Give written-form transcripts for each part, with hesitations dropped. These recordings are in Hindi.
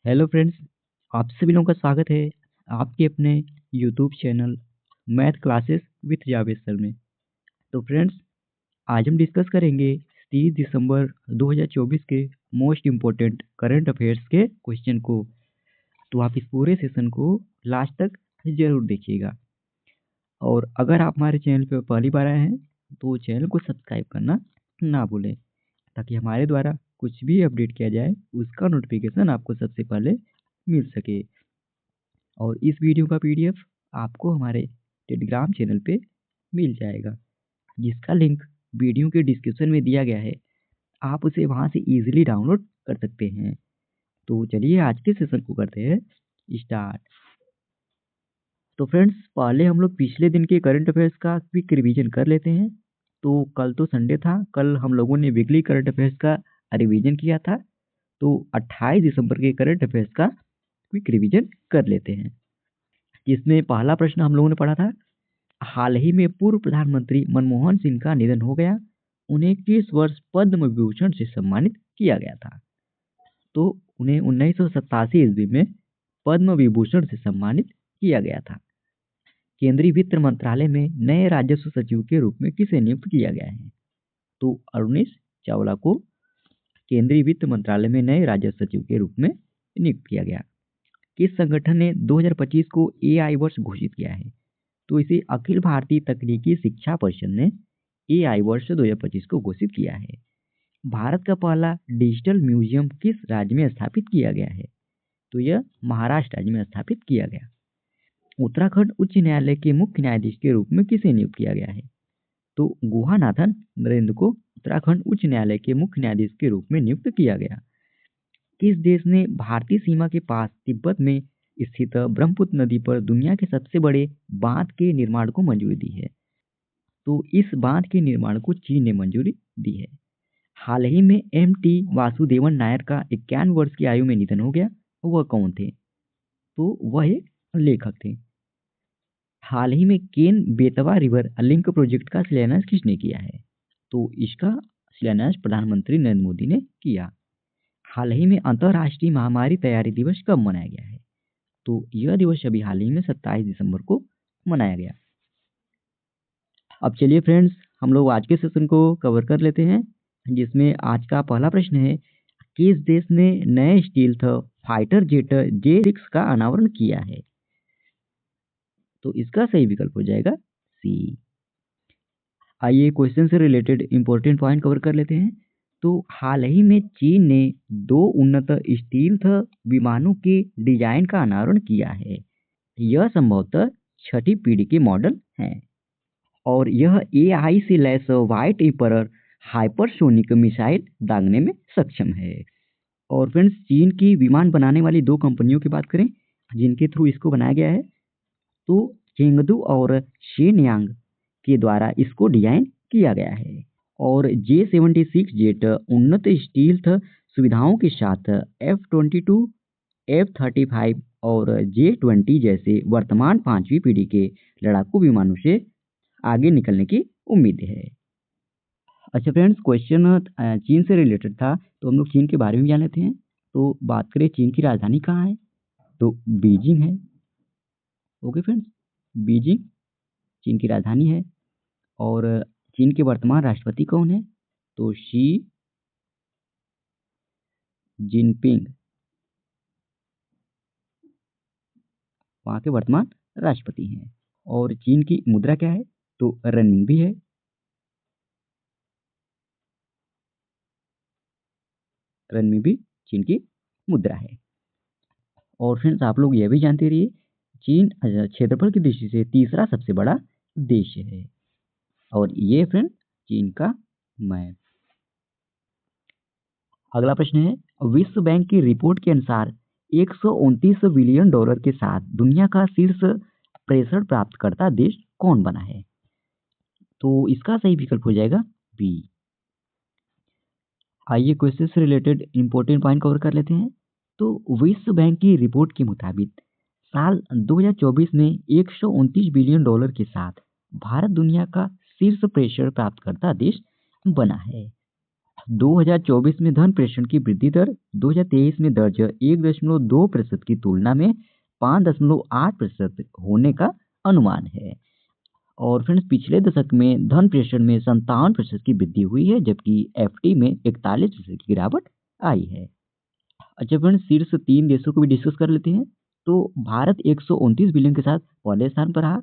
हेलो फ्रेंड्स, आप सभी लोगों का स्वागत है आपके अपने YouTube channel math classes with Javed sir में। तो फ्रेंड्स, आज हम डिस्कस करेंगे 30 दिसंबर 2024 के मोस्ट इम्पोर्टेंट करंट अफेयर्स के क्वेश्चन को। तो आप इस पूरे सेशन को लास्ट तक ज़रूर देखिएगा। और अगर आप हमारे चैनल पर पहली बार आए हैं तो चैनल को सब्सक्राइब करना ना भूलें, ताकि हमारे द्वारा कुछ भी अपडेट किया जाए उसका नोटिफिकेशन आपको सबसे पहले मिल सके। और इस वीडियो का पीडीएफ आपको हमारे टेलीग्राम चैनल पे मिल जाएगा, जिसका लिंक वीडियो के डिस्क्रिप्शन में दिया गया है। आप उसे वहां से इजीली डाउनलोड कर सकते हैं। तो चलिए आज के सेशन को करते हैं स्टार्ट। तो फ्रेंड्स, पहले हम लोग पिछले दिन के करंट अफेयर्स का क्विक रिवीजन कर लेते हैं। तो कल तो संडे था, कल हम लोगों ने वीकली करंट अफेयर्स का रिवीजन किया था। तो 28 दिसंबर के करंट अफेयर्स का क्विक रिवीजन कर लेते हैं। इसमें पहला प्रश्न हम लोगों ने पढ़ा था, हाल ही में पूर्व प्रधानमंत्री मनमोहन सिंह का निधन हो गया। उन्हें किस वर्ष पद्म विभूषण से सम्मानित किया गया था? तो उन्हें 1987 ईस्वी में पद्म विभूषण से सम्मानित किया गया था। केंद्रीय वित्त मंत्रालय में नए राजस्व सचिव के रूप में किसे नियुक्त किया गया है? तो अरुणेश चावला को केंद्रीय वित्त मंत्रालय में नए राजस्व सचिव के रूप में नियुक्त किया गया। किस संगठन ने 2025 को एआई वर्ष घोषित किया है? तो इसे अखिल भारतीय तकनीकी शिक्षा परिषद ने एआई वर्ष 2025 को घोषित किया है। भारत का पहला डिजिटल म्यूजियम किस राज्य में स्थापित किया गया है? तो यह महाराष्ट्र राज्य में स्थापित किया गया। उत्तराखंड उच्च न्यायालय के मुख्य न्यायाधीश के रूप में किसे नियुक्त किया गया है? तो गुहानाथन नरेंद्र को उत्तराखंड उच्च न्यायालय के मुख्य न्यायाधीश के रूप में नियुक्त किया गया। किस देश ने भारतीय सीमा के पास तिब्बत में स्थित ब्रह्मपुत्र नदी पर दुनिया के सबसे बड़े बांध के निर्माण को मंजूरी दी है? तो इस बांध के निर्माण को चीन ने मंजूरी दी है। हाल ही में एम.टी. वासुदेवन नायर का 51 वर्ष की आयु में निधन हो गया। वह कौन थे? तो वह एक लेखक थे। हाल ही में Ken Betwa river link project का शिलान्यास किसने किया है? तो इसका शिलान्यास प्रधानमंत्री नरेंद्र मोदी ने किया। हाल ही में अंतर्राष्ट्रीय महामारी तैयारी दिवस कब मनाया गया है? तो यह दिवस अभी हाल ही में 27 दिसंबर को मनाया गया। अब चलिए फ्रेंड्स, हम लोग आज के सेशन को कवर कर लेते हैं, जिसमें आज का पहला प्रश्न है, किस देश ने नए स्टील्थ फाइटर जेट J-6 का अनावरण किया है? तो इसका सही विकल्प हो जाएगा सी। आइए क्वेश्चन से रिलेटेड इंपॉर्टेंट पॉइंट कवर कर लेते हैं। तो हाल ही में चीन ने 2 उन्नत स्टील्थ विमानों के डिजाइन का अनावरण किया है। यह संभवतः छठी पीढ़ी के मॉडल हैं और यह एआई से lace white emperor hypersonic missile दागने में सक्षम है। और फ्रेंड्स, चीन की विमान बनाने वाली 2 कंपनियों की बात करें जिनके थ्रू इसको बनाया गया है, तो चेंगदू और शेनयांग के द्वारा इसको डिजाइन किया गया है। और J-76 जेट उन्नत स्टील्थ सुविधाओं के साथ F-22, F-35 और J-20 जैसे वर्तमान 5वीं पीढ़ी के लड़ाकू विमानों से आगे निकलने की उम्मीद है। अच्छा फ्रेंड्स, क्वेश्चन चीन से रिलेटेड था, तो हम लोग चीन के बारे में जान लेते हैं। तो बात करें चीन की राजधानी कहाँ है? तो बीजिंग है। ओके फ्रेंड्स, बीजिंग चीन की राजधानी है। और चीन के वर्तमान राष्ट्रपति कौन है? तो शी जिनपिंग वहाँ के वर्तमान राष्ट्रपति हैं। और चीन की मुद्रा क्या है? तो renminbi है। renminbi चीन की मुद्रा है। और फ्रेंड्स, आप लोग यह भी जानते रहिए, चीन क्षेत्रफल की दृष्टि से तीसरा सबसे बड़ा देश है। और ये फ्रेंड चीन का मैप। अगला प्रश्न है, विश्व बैंक की रिपोर्ट के अनुसार 129 बिलियन डॉलर के साथ दुनिया का शीर्ष प्रेषण प्राप्तकर्ता देश कौन बना है? तो इसका सही विकल्प हो जाएगा बी। आइए क्वेश्चन से रिलेटेड इंपॉर्टेंट पॉइंट कवर कर लेते हैं। तो विश्व बैंक की रिपोर्ट के मुताबिक साल 2024 में 129 बिलियन डॉलर के साथ भारत दुनिया का शीर्ष प्रेषण प्राप्तकर्ता देश बना है। 2024 में धन प्रेषण की वृद्धि दर 2023 में दर्ज 1.2% की तुलना में 5.8% होने का अनुमान है। और फ्रेंड्स पिछले दशक में धन प्रेषण में 57% की वृद्धि हुई है, जबकि एफडी में 41% की गिरावट आई है। अच्छा फ्रेंड्स, शीर्ष 3 देशों को भी डिस्कस कर लेते हैं। तो भारत 129 बिलियन के साथ पहले स्थान पर रहा।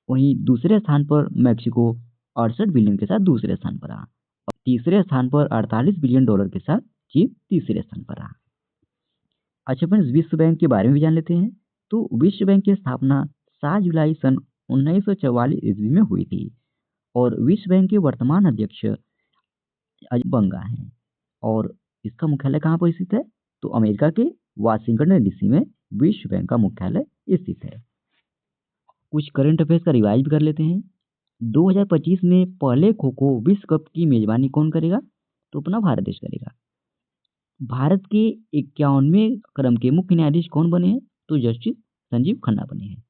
वहीं दूसरे स्थान पर मैक्सिको 68 बिलियन के साथ दूसरे स्थान पर रहा। और तीसरे स्थान पर 48 बिलियन डॉलर के साथ चीन तीसरे स्थान पर रहा। अच्छा फ्रेंड्स, विश्व बैंक के बारे में भी जान लेते हैं। तो विश्व बैंक की स्थापना 7 जुलाई सन 1944 ईस्वी में हुई थी और विश्व बैंक के वर्तमान अध्यक्ष अजय बंगा हैं। और इसका मुख्यालय कहाँ पर स्थित है? तो अमेरिका के वाशिंगटन डीसी में विश्व बैंक का मुख्यालय स्थित है। कुछ करंट अफेयर्स का रिवाइज भी कर लेते हैं। 2025 में पहले खो खो विश्व कप की मेजबानी कौन करेगा? तो अपना भारत देश करेगा। भारत के 51वें क्रम के मुख्य न्यायाधीश कौन बने हैं? तो जस्टिस संजीव खन्ना बने हैं।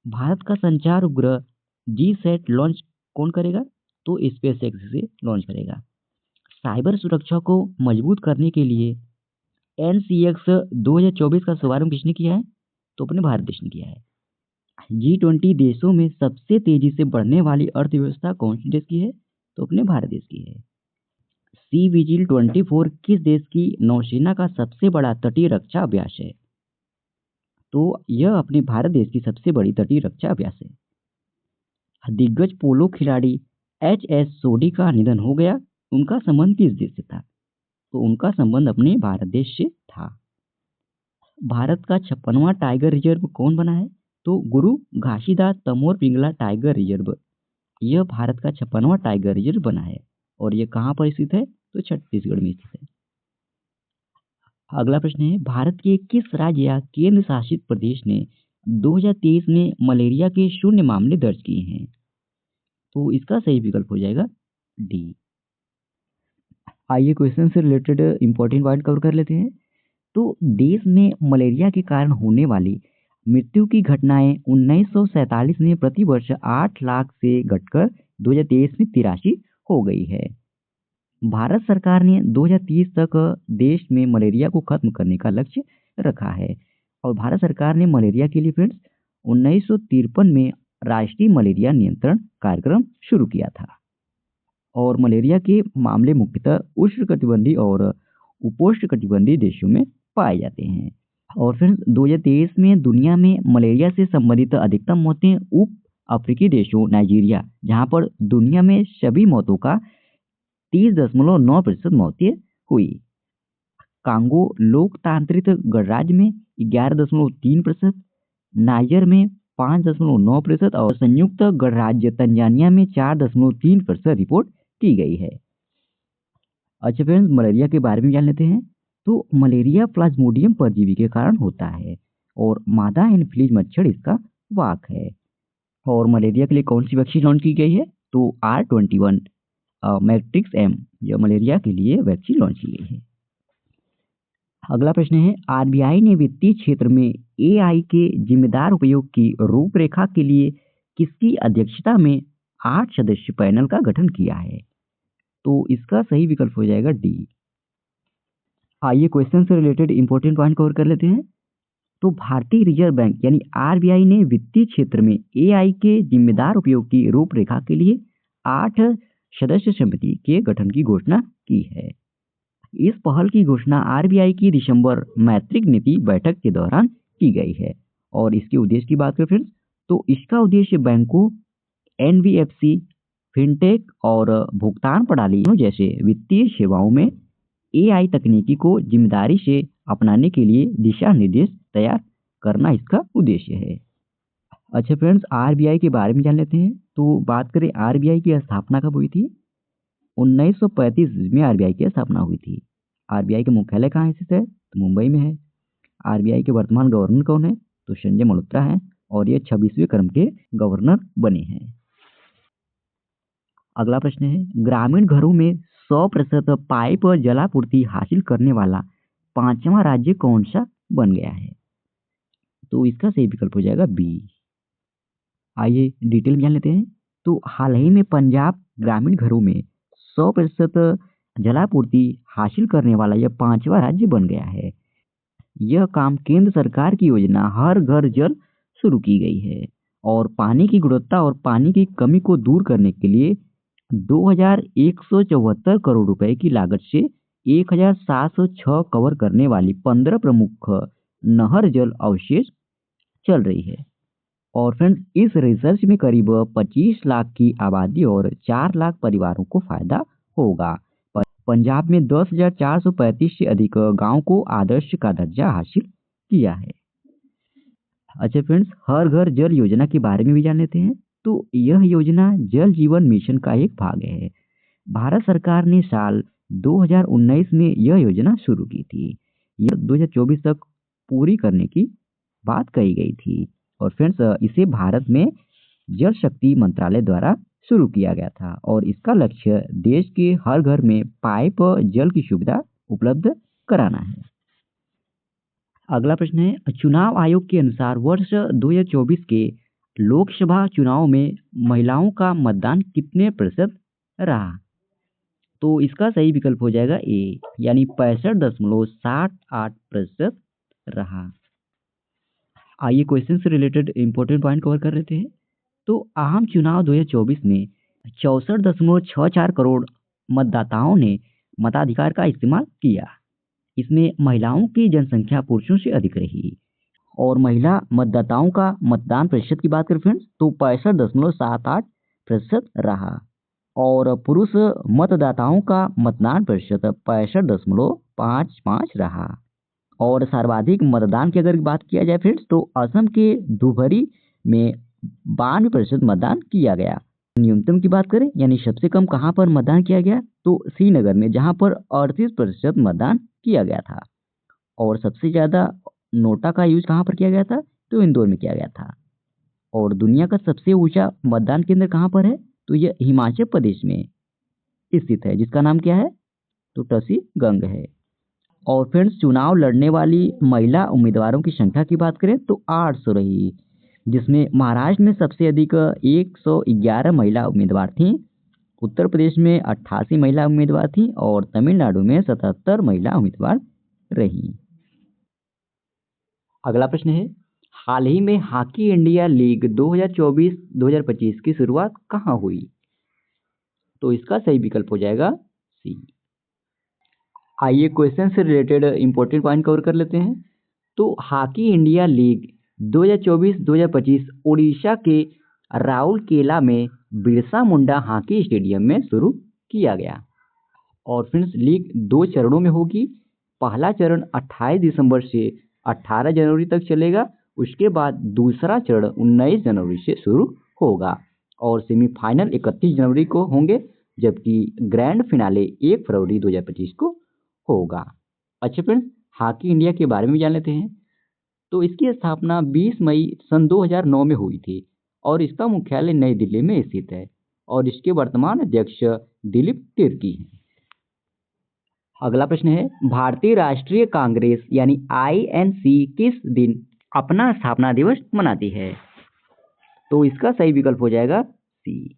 भारत का संचार उपग्रह जी-सैट लॉन्च कौन करेगा? तो स्पेस एक्स से लॉन्च करेगा। साइबर सुरक्षा को मजबूत करने के लिए एनसीएक्स 2024 का शुभारंभ किसने किया है? तो अपने भारत देश ने किया है। G20 देशों में सबसे तेजी से बढ़ने वाली अर्थव्यवस्था कौन से देश की है? तो अपने भारत देश की है। सी विजिल 24 किस देश की नौसेना का सबसे बड़ा तटीय रक्षा अभ्यास है? तो यह अपने भारत देश की सबसे बड़ी तटीय रक्षा अभ्यास है। दिग्गज पोलो खिलाड़ी एच.एस. सोढी का निधन हो गया। उनका संबंध किस देश से था? तो उनका संबंध अपने भारत देश से था। भारत का 56वां टाइगर रिजर्व कौन बना है? तो गुरु घासीदास तमोर पिंगला टाइगर रिजर्व। यह भारत का 56वां टाइगर रिजर्व बना है और यह कहाँ पर स्थित है? तो छत्तीसगढ़ में स्थित है। अगला प्रश्न है, भारत के किस राज्य या केंद्र शासित प्रदेश ने 2023 में मलेरिया के 0 मामले दर्ज किए हैं? तो इसका सही विकल्प हो जाएगा डी। आइए क्वेश्चन से रिलेटेड इंपॉर्टेंट पॉइंट कवर कर लेते हैं। तो देश में मलेरिया के कारण होने वाली मृत्यु की घटनाएं 1947 में प्रति वर्ष 8 लाख से घटकर 2023 में 83 हो गई है। भारत सरकार ने 2030 तक देश में मलेरिया को खत्म करने का लक्ष्य रखा है और भारत सरकार ने मलेरिया के लिए फ्रेंड्स 1953 में राष्ट्रीय मलेरिया नियंत्रण कार्यक्रम शुरू किया था। और मलेरिया के मामले मुख्यतः उष्णकटिबंधीय और उपोष्णकटिबंधीय देशों में पाए जाते हैं। और फिर 2023 में दुनिया में मलेरिया से संबंधित अधिकतम मौतें उप अफ्रीकी देशों नाइजीरिया, जहां पर दुनिया में सभी मौतों का 30.9% मौतें हुई। कांगो लोकतांत्रिक गणराज्य में 11.3%, नाइजर में 5.9% और संयुक्त गणराज्य तंजानिया में 4.3% रिपोर्ट की गई है। अच्छा फ्रेंड्स, मलेरिया के बारे में जान लेते हैं। तो मलेरिया प्लाज्मोडियम परजीवी के कारण होता है और मादा एनोफिलीज मच्छर इसका वाहक है। और मलेरिया के लिए कौन सी वैक्सीन लॉन्च की गई है? तो R21 मैट्रिक्स एम, यह मलेरिया के लिए वैक्सीन लॉन्च की गई है। अगला प्रश्न है, आरबीआई ने वित्तीय क्षेत्र में एआई के जिम्मेदार उपयोग की रूपरेखा के लिए किसकी अध्यक्षता में 8 सदस्यीय पैनल का गठन किया है? तो इसका सही विकल्प हो जाएगा डी। आइए क्वेश्चन से रिलेटेड इंपॉर्टेंट पॉइंट कवर कर लेते हैं। तो भारतीय रिजर्व बैंक यानी आरबीआई ने वित्तीय क्षेत्र में एआई के जिम्मेदार उपयोग की रूपरेखा के लिए 8 सदस्य समिति के गठन की घोषणा की है। इस पहल की घोषणा आरबीआई की दिसंबर मौद्रिक नीति बैठक के दौरान की गई है। और इसके उद्देश्य की बात करें फ्रेंड्स, तो इसका उद्देश्य बैंकों, एनबीएफसी, फिनटेक और भुगतान प्रणालियों जैसे वित्तीय सेवाओं में एआई तकनीकी को जिम्मेदारी से अपनाने के लिए दिशा निर्देश तैयार करना इसका उद्देश्य है। अच्छा फ्रेंड्स, आरबीआई के बारे में जान लेते हैं। तो बात करें आरबीआई की स्थापना कब हुई थी? 1935 में आरबीआई की स्थापना हुई थी। आरबीआई का मुख्यालय कहाँ स्थित है? तो मुंबई में है। आरबीआई के वर्तमान गवर्नर कौन है? तो संजय मल्होत्रा हैं और ये 26वें क्रम के गवर्नर बने हैं। अगला प्रश्न है, ग्रामीण घरों में 100% पाइप जलापूर्ति हासिल करने वाला 5वां राज्य कौन सा बन गया है? तो इसका सही विकल्प हो जाएगा बी। आइए डिटेल में जान लेते हैं। तो हाल ही में पंजाब ग्रामीण घरों में 100% जलापूर्ति हासिल करने वाला यह 5वां राज्य बन गया है। यह काम केंद्र सरकार की योजना हर घर जल शुरू की गई है और पानी की गुणवत्ता और पानी की कमी को दूर करने के लिए 2174 करोड़ रुपए की लागत से 1706 कवर करने वाली 15 प्रमुख नहर जल अवशेष चल रही है। और फ्रेंड्स, इस रिसर्च में करीब 25 लाख की आबादी और 4 लाख परिवारों को फायदा होगा। पंजाब में 10,435 से अधिक गांव को आदर्श का दर्जा हासिल किया है। अच्छा फ्रेंड्स, हर घर जल योजना के बारे में भी जान लेते हैं। तो यह योजना जल जीवन मिशन का एक भाग है। भारत सरकार ने साल 2019 में यह योजना शुरू की थी। यह 2024 तक पूरी करने की बात कही गई थी। और फ्रेंड्स, इसे भारत में जल शक्ति मंत्रालय द्वारा शुरू किया गया था और इसका लक्ष्य देश के हर घर में पाइप जल की सुविधा उपलब्ध कराना है। अगला प्रश्न है, चुनाव आयोग के अनुसार वर्ष 2024 के लोकसभा चुनाव में महिलाओं का मतदान कितने प्रतिशत रहा? तो इसका सही विकल्प हो जाएगा ए, यानी 65.78% रहा। आइए क्वेश्चन से रिलेटेड इंपॉर्टेंट पॉइंट कवर कर लेते हैं। तो आम चुनाव 2024 में 64.64 करोड़ मतदाताओं ने मताधिकार का इस्तेमाल किया। इसमें महिलाओं की जनसंख्या पुरुषों से अधिक रही और महिला मतदाताओं का मतदान प्रतिशत की बात करें फ्रेंड्स, तो 65.78% रहा और पुरुष मतदाताओं का मतदान प्रतिशत 65.55 रहा। और सर्वाधिक मतदान की अगर बात किया जाए फ्रेंड्स, तो असम के धुबरी में 92% मतदान किया गया। न्यूनतम की बात करें, यानी सबसे कम कहां पर मतदान किया गया, तो श्रीनगर में, जहां पर 38% मतदान किया गया था। और सबसे ज्यादा नोटा का यूज कहां पर किया गया था, तो इंदौर में किया गया था। और दुनिया का सबसे ऊंचा मतदान केंद्र कहां पर है, तो यह हिमाचल प्रदेश में स्थित है, जिसका नाम क्या है, तो टसीगंग है। और फ्रेंड्स, चुनाव लड़ने वाली महिला उम्मीदवारों की संख्या की बात करें तो 800 रही, जिसमें महाराष्ट्र में सबसे अधिक 111 महिला उम्मीदवार थीं, उत्तर प्रदेश में 88 महिला उम्मीदवार थीं और तमिलनाडु में 77 महिला उम्मीदवार रही। अगला प्रश्न है, हाल ही में हॉकी इंडिया लीग 2024-2025 की शुरुआत कहाँ हुई? तो इसका सही विकल्प हो जाएगा सी। आइए क्वेश्चन से रिलेटेड इंपॉर्टेंट पॉइंट कवर कर लेते हैं। तो हॉकी इंडिया लीग 2024-2025 उड़ीसा के राउरकेला में बिरसा मुंडा हॉकी स्टेडियम में शुरू किया गया। और फ्रेंड्स, लीग 2 चरणों में होगी। पहला चरण 28 दिसंबर से 18 जनवरी तक चलेगा। उसके बाद दूसरा चरण 19 जनवरी से शुरू होगा और सेमीफाइनल 31 जनवरी को होंगे, जबकि ग्रैंड फिनाले 1 फरवरी 2025 को होगा। अच्छा फ्रेंड्स, हॉकी इंडिया के बारे में जान लेते हैं। तो इसकी स्थापना 20 मई सन 2009 में हुई थी और इसका मुख्यालय नई दिल्ली में स्थित है और इसके वर्तमान अध्यक्ष दिलीप तिर्की हैं। अगला प्रश्न है, भारतीय राष्ट्रीय कांग्रेस यानी आईएनसी किस दिन अपना स्थापना दिवस मनाती है? तो इसका सही विकल्प हो जाएगा सी।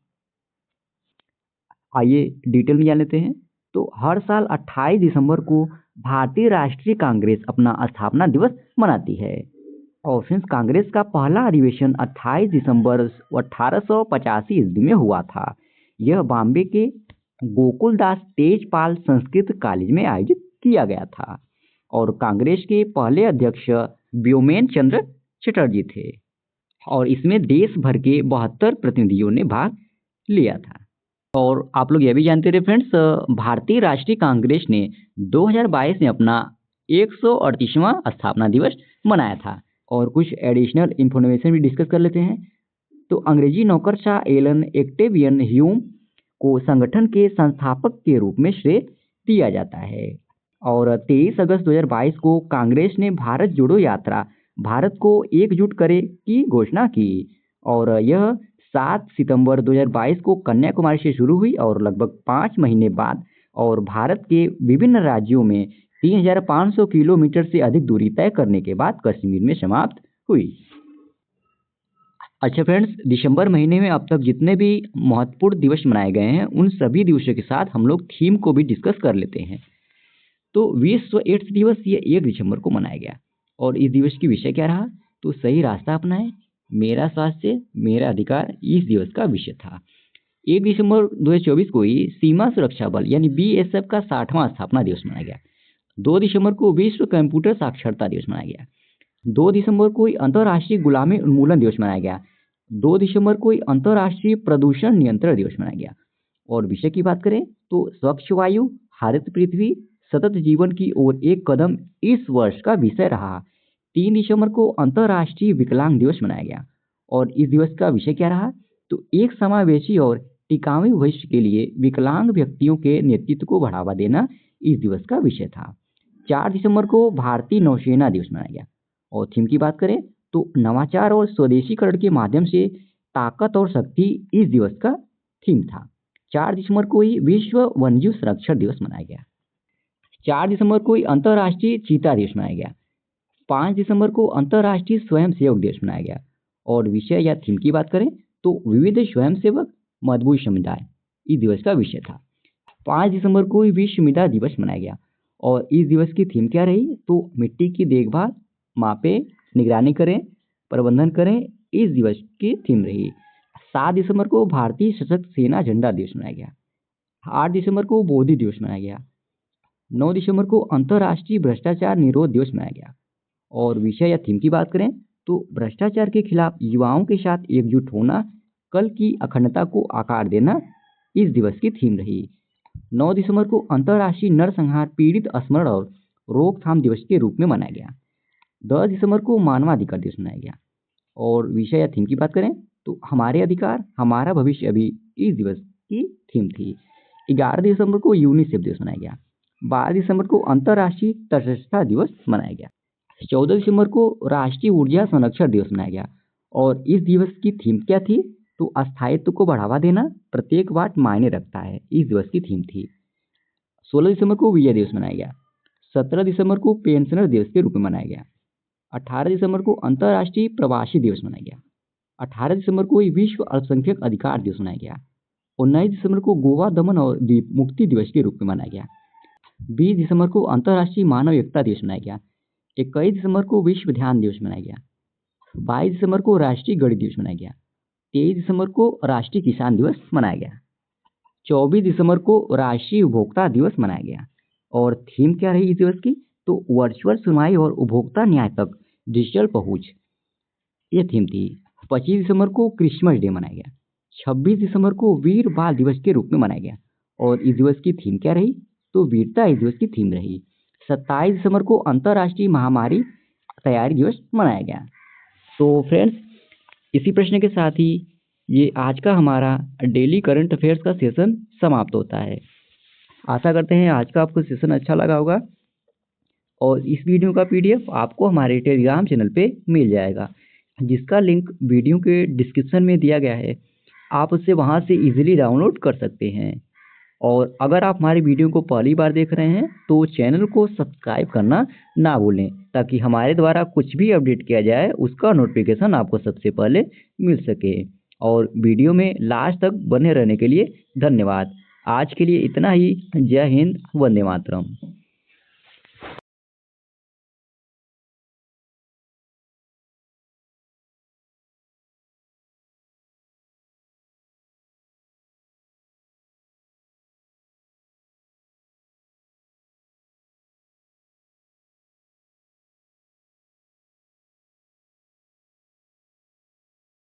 आइए डिटेल में जान लेते हैं। तो हर साल 28 दिसंबर को भारतीय राष्ट्रीय कांग्रेस अपना स्थापना दिवस मनाती है। और फ्रेंड्स, कांग्रेस का पहला अधिवेशन 28 दिसंबर 1885 ईस्वी में हुआ था। यह बॉम्बे के गोकुलदास तेजपाल संस्कृत कॉलेज में आयोजित किया गया था और कांग्रेस के पहले अध्यक्ष व्योमेन चंद्र चटर्जी थे और इसमें देश भर के 72 प्रतिनिधियों ने भाग लिया था। और आप लोग यह भी जानते रहे फ्रेंड्स, भारतीय राष्ट्रीय कांग्रेस ने 2022 में अपना 138वां स्थापना दिवस मनाया था। और कुछ एडिशनल इंफॉर्मेशन भी डिस्कस कर लेते हैं। तो अंग्रेजी नौकरशाह एलन एक्टेवियन ह्यूम को संगठन के संस्थापक के रूप में श्रेय दिया जाता है। और 23 अगस्त 2022 को कांग्रेस ने भारत जोड़ो यात्रा भारत को एकजुट करे की घोषणा की और यह 7 सितंबर 2022 को कन्याकुमारी से शुरू हुई और लगभग 5 महीने बाद और भारत के विभिन्न राज्यों में 3500 किलोमीटर से अधिक दूरी तय करने के बाद कश्मीर में समाप्त हुई। अच्छा फ्रेंड्स, दिसंबर महीने में अब तक जितने भी महत्वपूर्ण दिवस मनाए गए हैं उन सभी दिवसों के साथ हम लोग थीम को भी डिस्कस कर लेते हैं। तो विश्व एड्स दिवस ये 1 दिसंबर को मनाया गया और इस दिवस की विषय क्या रहा? तो सही रास्ता अपनाएं, मेरा स्वास्थ्य मेरा अधिकार इस दिवस का विषय था। 1 दिसंबर 2024 को ही सीमा सुरक्षा बल यानी बीएसएफ का 60वां स्थापना दिवस मनाया गया। 2 दिसंबर को विश्व कंप्यूटर साक्षरता दिवस मनाया गया। 2 दिसंबर को ही अंतर्राष्ट्रीय गुलामी उन्मूलन दिवस मनाया गया। 2 दिसंबर को ही अंतर्राष्ट्रीय प्रदूषण नियंत्रण दिवस मनाया गया। और विषय की बात करें तो स्वच्छ वायु, हरित पृथ्वी, सतत जीवन की ओर एक कदम इस वर्ष का विषय रहा। 3 दिसंबर को अंतर्राष्ट्रीय विकलांग दिवस मनाया गया और इस दिवस का विषय क्या रहा? तो एक समावेशी और टिकाऊ भविष्य के लिए विकलांग व्यक्तियों के नेतृत्व को बढ़ावा देना इस दिवस का विषय था। 4 दिसंबर को भारतीय नौसेना दिवस मनाया गया और थीम की बात करें तो नवाचार और स्वदेशीकरण के माध्यम से ताकत और शक्ति इस दिवस का थीम था। 4 दिसंबर को ही विश्व वन्यजीव संरक्षण दिवस मनाया गया। 4 दिसंबर को ही अंतर्राष्ट्रीय चीता दिवस मनाया गया। 5 दिसंबर को अंतर्राष्ट्रीय स्वयंसेवक दिवस मनाया गया और विषय या थीम की बात करें तो विविध स्वयंसेवक मजबूत समुदाय इस दिवस का विषय था। 5 दिसंबर को ही विश्व मृदा दिवस मनाया गया और इस दिवस की थीम क्या रही? तो मिट्टी की देखभाल, मापे, निगरानी करें, प्रबंधन करें इस दिवस की थीम रही। 7 दिसंबर को भारतीय सशस्त्र सेना झंडा दिवस मनाया गया। 8 दिसंबर को बोधि दिवस मनाया गया। 9 दिसंबर को अंतर्राष्ट्रीय भ्रष्टाचार निरोध दिवस मनाया गया और विषय या थीम की बात करें तो भ्रष्टाचार के खिलाफ युवाओं के साथ एकजुट होना, कल की अखंडता को आकार देना इस दिवस की थीम रही। 9 दिसंबर को अंतर्राष्ट्रीय नरसंहार पीड़ित स्मरण और रोकथाम दिवस के रूप में मनाया गया। 10 दिसंबर को मानवाधिकार दिवस मनाया गया और विषय या थीम की बात करें तो हमारे अधिकार हमारा भविष्य अभी इस दिवस की थीम थी। 11 दिसंबर को यूनिसेफ दिवस मनाया गया। 12 दिसंबर को अंतर्राष्ट्रीय तटस्थता दिवस मनाया गया। 14 दिसंबर को राष्ट्रीय ऊर्जा संरक्षण दिवस मनाया गया और इस दिवस की थीम क्या थी? तो अस्थायित्व को बढ़ावा देना, प्रत्येक वाट मायने रखता है इस दिवस की थीम थी। 16 दिसंबर को विजय दिवस मनाया गया। 17 दिसंबर को पेंशनर दिवस के रूप में मनाया गया। 18 दिसंबर को अंतर्राष्ट्रीय प्रवासी दिवस मनाया गया। 18 दिसंबर को विश्व अल्पसंख्यक अधिकार दिवस मनाया गया। 19 दिसंबर को गोवा दमन और द्वीप मुक्ति दिवस के रूप में मनाया गया। 20 दिसंबर को अंतर्राष्ट्रीय मानव एकता दिवस मनाया गया। 21 दिसंबर को विश्व ध्यान दिवस मनाया गया। 22 दिसंबर को राष्ट्रीय गणित दिवस मनाया गया। 23 दिसंबर को राष्ट्रीय किसान दिवस मनाया गया। 24 दिसंबर को राष्ट्रीय उपभोक्ता दिवस मनाया गया और थीम क्या रही इस दिवस की? तो वर्चुअल सुनवाई और उपभोक्ता न्याय तक डिजिटल पहुंच ये थीम थी। 25 दिसंबर को क्रिसमस डे मनाया गया। 26 दिसंबर को वीर बाल दिवस के रूप में मनाया गया और इस दिवस की थीम क्या रही? तो वीरता इस दिवस की थीम रही। 27 दिसंबर को अंतर्राष्ट्रीय महामारी तैयारी दिवस मनाया गया। तो फ्रेंड्स, इसी प्रश्न के साथ ही ये आज का हमारा डेली करंट अफेयर्स का सेशन समाप्त होता है। आशा करते हैं आज का आपको सेशन अच्छा लगा होगा और इस वीडियो का पीडीएफ आपको हमारे टेलीग्राम चैनल पे मिल जाएगा, जिसका लिंक वीडियो के डिस्क्रिप्शन में दिया गया है। आप उससे वहां से इजीली डाउनलोड कर सकते हैं। और अगर आप हमारी वीडियो को पहली बार देख रहे हैं तो चैनल को सब्सक्राइब करना ना भूलें, ताकि हमारे द्वारा कुछ भी अपडेट किया जाए उसका नोटिफिकेशन आपको सबसे पहले मिल सके। और वीडियो में लास्ट तक बने रहने के लिए धन्यवाद। आज के लिए इतना ही। जय हिंद, वंदे मातरम।